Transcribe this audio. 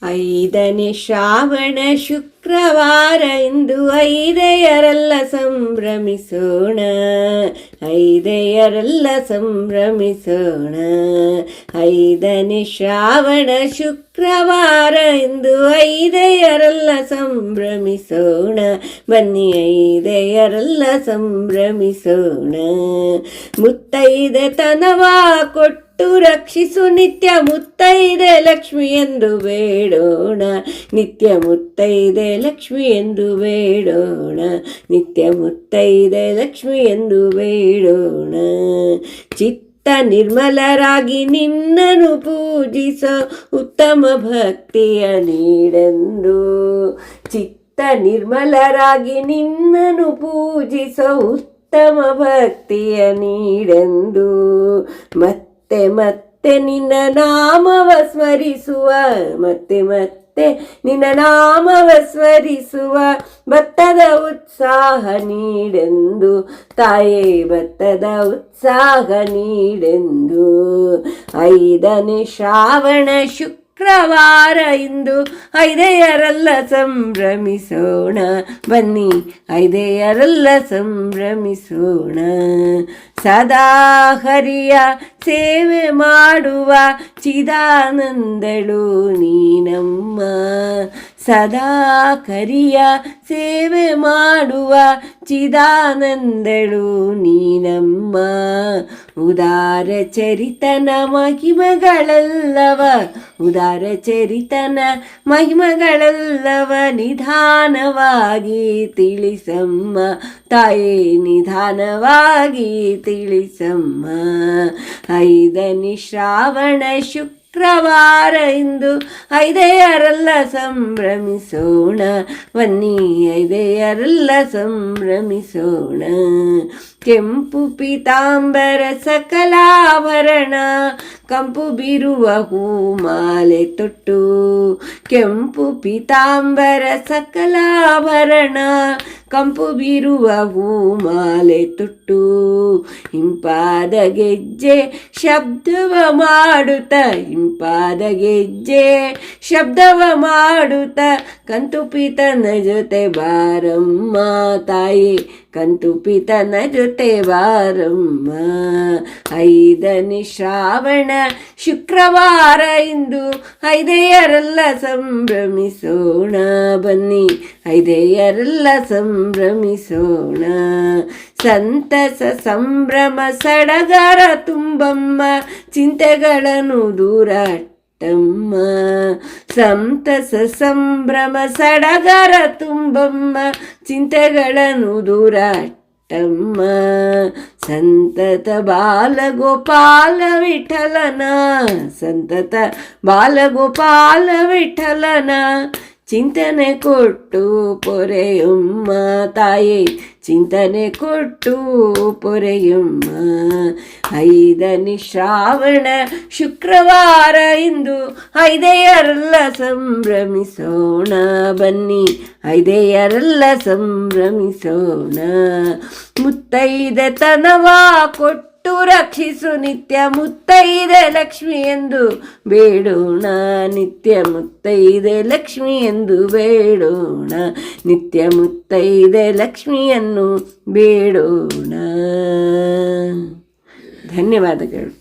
ಐದನೇ ಶ್ರಾವಣ ಶುಕ್ರವಾರ ಇಂದು ಐದೆಯರೆಲ್ಲ ಸಂಭ್ರಮಿಸೋಣ, ಐದೆಯರೆಲ್ಲ ಸಂಭ್ರಮಿಸೋಣ. ಐದನೇ ಶ್ರಾವಣ ಶುಕ್ರವಾರ ಇಂದು ಐದೆಯರೆಲ್ಲ ಸಂಭ್ರಮಿಸೋಣ, ಬನ್ನಿ ಐದೆಯರೆಲ್ಲ ಸಂಭ್ರಮಿಸೋಣ. ಮುತ್ತೈದೆತನವ ಕೊಟ್ಟು ರಕ್ಷಿಸು ನಿತ್ಯ ಮುತ್ತೈದೆ ಲಕ್ಷ್ಮಿ ಎಂದು ಬೇಡೋಣ, ನಿತ್ಯ ಮುತ್ತೈದೆ ಲಕ್ಷ್ಮಿ ಎಂದು ಬೇಡೋಣ, ನಿತ್ಯ ಮುತ್ತೈದೆ ಲಕ್ಷ್ಮಿ ಎಂದು ಬೇಡೋಣ. ಚಿತ್ತ ನಿರ್ಮಲರಾಗಿ ನಿನ್ನನ್ನು ಪೂಜಿಸೋ ಉತ್ತಮ ಭಕ್ತಿಯ ನೀಡೆಂದು, ಚಿತ್ತ ನಿರ್ಮಲರಾಗಿ ನಿನ್ನನ್ನು ಪೂಜಿಸೋ ಉತ್ತಮ ಭಕ್ತಿಯ ನೀಡೆಂದು. ಮತ್ತೆ ಮತ್ತೆ ನಿನ್ನ ನಾಮವ ಸ್ಮರಿಸುವ, ಮತ್ತೆ ಮತ್ತೆ ನಿನ್ನ ನಾಮವ ಸ್ಮರಿಸುವ ಭತ್ತದ ಉತ್ಸಾಹ ನೀಡೆಂದು, ತಾಯೇ ಭತ್ತದ ಉತ್ಸಾಹ ನೀಡೆಂದು. ಐದನೇ ಶ್ರಾವಣ ಶುಕ್ರವಾರ ಇಂದು ಐದೆಯರೆಲ್ಲ ಸಂಭ್ರಮಿಸೋಣ, ಬನ್ನಿ ಐದೆಯರೆಲ್ಲ ಸಂಭ್ರಮಿಸೋಣ. ಸದಾ ಹರಿಯ ಸೇವೆ ಮಾಡುವ ಚಿದಾನಂದಳು ನೀನಮ್ಮ, ಸದಾ ಹರಿಯ ಸೇವೆ ಮಾಡುವ ಚಿದಾನಂದಳು ನೀನಮ್ಮ. ಉದಾರ ಚರಿತನ ಮಹಿಮಗಳೆಲ್ಲವ, ಉದಾರ ಚರಿತನ ಮಹಿಮಗಳೆಲ್ಲವ ನಿಧಾನವಾಗಿ ತಿಳಿಸಮ್ಮ, ತಾಯೇ ನಿಧಾನವಾಗಿ ತಿಳಿಸಮ್ಮ. ಐದನೇ ಶ್ರಾವಣ ಶುಕ್ರವಾರ ಇಂದು ಐದೆಯರೆಲ್ಲ ಸಂಭ್ರಮಿಸೋಣ, ಬನ್ನಿ ಐದೆಯರೆಲ್ಲ ಸಂಭ್ರಮಿಸೋಣ. ಕೆಂಪು ಪೀತಾಂಬರ ಸಕಲಾಭರಣ ಕಂಪು ಬಿರುವ ಹೂಮಾಲೆ ತೊಟ್ಟು, ಕೆಂಪು ಪೀತಾಂಬರ ಸಕಲಾಭರಣ ಕಂಪು ಬಿರುವ ಹೂಮಾಲೆ ತೊಟ್ಟು, ಇಂಪಾದ ಗೆಜ್ಜೆ ಶಬ್ದವ ಮಾಡುತ್ತ, ಇಂಪಾದ ಗೆಜ್ಜೆ ಶಬ್ದವ ಮಾಡುತ್ತ ಕಂತುಪಿತನ ಜೊತೆ ಬಾರಮ್ಮ, ತಾಯಿ ಕಂತುಪಿತನ ಜೊತೆ ಬಾರಮ್ಮ. ಐದನೇ ಶ್ರಾವಣ ಶುಕ್ರವಾರ ಇಂದು ಐದೆಯರೆಲ್ಲ ಸಂಭ್ರಮಿಸೋಣ, ಬನ್ನಿ ಐದೆಯರೆಲ್ಲ ಸಂಭ್ರಮಿಸೋಣ. ಸಂತಸ ಸಂಭ್ರಮ ಸಡಗರ ತುಂಬಮ್ಮ, ಚಿಂತೆಗಳನ್ನು ದೂರಟ್ಟಮ್ಮ, ಸಂತಸ ಸಂಭ್ರಮ ಸಡಗರ ತುಂಬಮ್ಮ, ಚಿಂತೆಗಳನ್ನು ದೂರಟ್ಟಮ್ಮ. ಸಂತತ ಬಾಲಗೋಪಾಲ ವಿಠಲನ, ಸಂತತ ಬಾಲಗೋಪಾಲ ವಿಠಲನ ಚಿಂತನೆ ಕೊಟ್ಟು ಪೊರೆಯಮ್ಮ, ತಾಯಿ ಚಿಂತನೆ ಕೊಟ್ಟು ಪೊರೆಯಮ್ಮ. ಐದನೇ ಶ್ರಾವಣ ಶುಕ್ರವಾರ ಇಂದು ಐದೆಯರೆಲ್ಲ ಸಂಭ್ರಮಿಸೋಣ, ಬನ್ನಿ ಐದೆಯರೆಲ್ಲ ಸಂಭ್ರಮಿಸೋಣ. ಮುತ್ತೈದೆತನವ ಕೊಟ್ಟು ರಕ್ಷಿಸು ನಿತ್ಯ ಮುತ್ತೈದೆ ಲಕ್ಷ್ಮಿ ಎಂದು ಬೇಡೋಣ, ನಿತ್ಯ ಮುತ್ತೈದೆ ಲಕ್ಷ್ಮಿ ಎಂದು ಬೇಡೋಣ, ನಿತ್ಯ ಮುತ್ತೈದೆ ಲಕ್ಷ್ಮಿಯನ್ನು ಬೇಡೋಣ. ಧನ್ಯವಾದಗಳು.